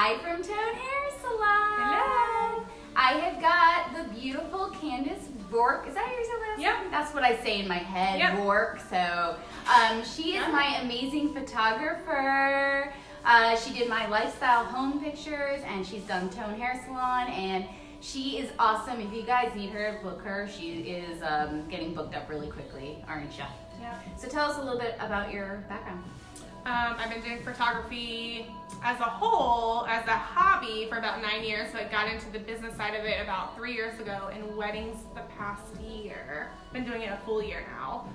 Hi from Tone Hair Salon. Hello. I have got the beautiful Candace Rourke. Is that your last name? Yep. That's what I say in my head, Yep. Rourke. So she is my amazing photographer. She did my lifestyle home pictures, and she's done Tone Hair Salon, and she is awesome. If you guys need her, book her. She is getting booked up really quickly, aren't you? Yeah. So tell us a little bit about your background. I've been doing photography as a whole, as a hobby, for about 9 years. So I got into the business side of it about 3 years ago, and weddings the past year. Been doing it a full year now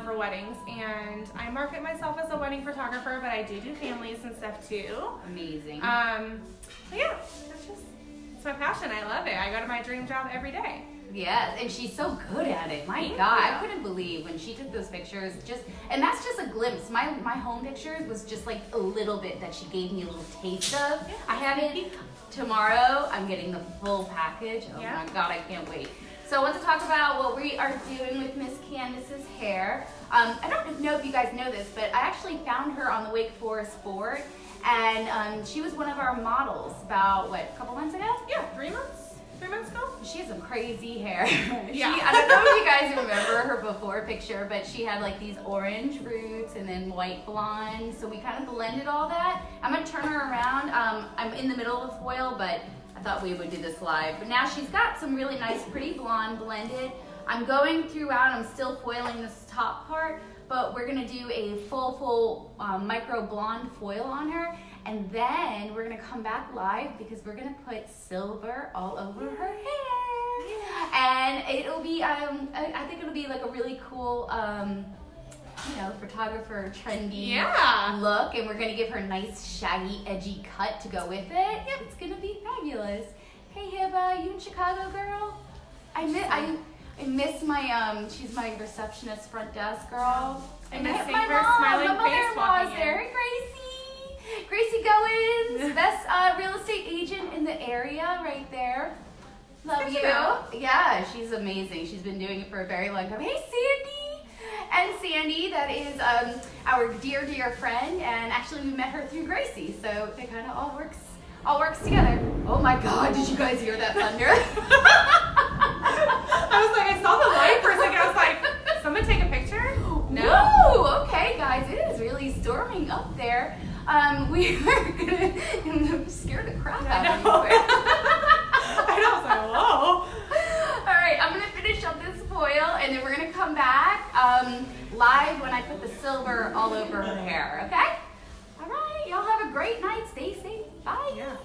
for weddings, and I market myself as a wedding photographer, but I do families and stuff too. Amazing. But yeah, it's my passion. I love it. I go to my dream job every day. Yes, and she's so good at it. My Thank God, you. I couldn't believe when she took those pictures. And that's just a glimpse. My home pictures was just like a little bit that she gave me a little taste of. Yeah. I haven't. Tomorrow, I'm getting the full package. Oh Yeah. my God, I can't wait. So I want to talk about what we are doing with Miss Candace's hair. I don't know if you guys know this, but I actually found her on the Wake Forest board, and she was one of our models about, what, a couple months ago? Yeah, 3 months? 3 months ago? She has some crazy hair. Yeah. I don't know if you guys remember her before picture, but she had like these orange roots and then white blonde. So we kind of blended all that. I'm gonna turn her around. I'm in the middle of the foil, but I thought we would do this live. But now she's got some really nice, pretty blonde blended. I'm going throughout, I'm still foiling this top part, but we're gonna do a full micro blonde foil on her. And then we're gonna come back live because we're gonna put silver all over her hair. And it'll be, I think it'll be like a really cool, photographer trendy look. And we're gonna give her a nice shaggy, edgy cut to go with it. Yep. It's gonna be fabulous. Hey Hiba, you in Chicago, girl? I miss my, she's my receptionist front desk girl. I miss seeing my her mom, smiling my face mother-in-law's walking there. in. Hey, Gracie Goins, best real estate agent in the area right there. Love you. Yeah, she's amazing. She's been doing it for a very long time. Hey, Sandy. And Sandy, that is our dear, dear friend. And actually, we met her through Gracie. So it kind of all works together. Oh my God, did you guys hear that thunder? I was like, I saw the light for a second. I was like, someone take a picture? No. Whoa, okay, guys, it is really storming up there. We are gonna scare the crap out of you. I know, I was like, whoa. All right, I'm gonna finish up this foil, and then we're gonna come back live when I put the silver all over her hair, okay? All right, y'all have a great night. Stay safe. Bye. Yeah.